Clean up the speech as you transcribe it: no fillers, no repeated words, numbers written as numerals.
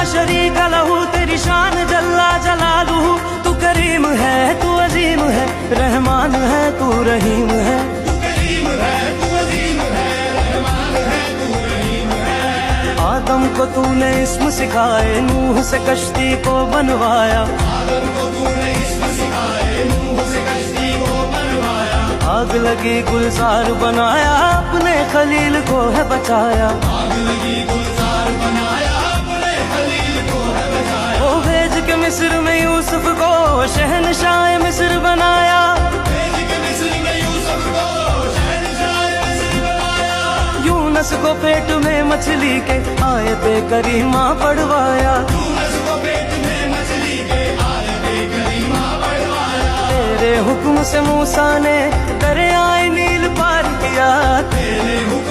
शरीक लहू तेरी शान जल्ला जलालू। तू करीम है तू अजीम है, रहमान है तू रहीम है। आदम को तूने इस्म सिखाए, नूह से कश्ती को बनवाया। आग लगी गुलजार बनाया, अपने खलील को है बचाया। वो भेज के मिस्र में यूसुफ को शहनशाह मिस्र बनाया। यूनुस को पेट में मछली के आयते करीमा पढ़वाया। तेरे हुक्म से मूसा ने दरियाए नील पार किया। तेरे हुक्म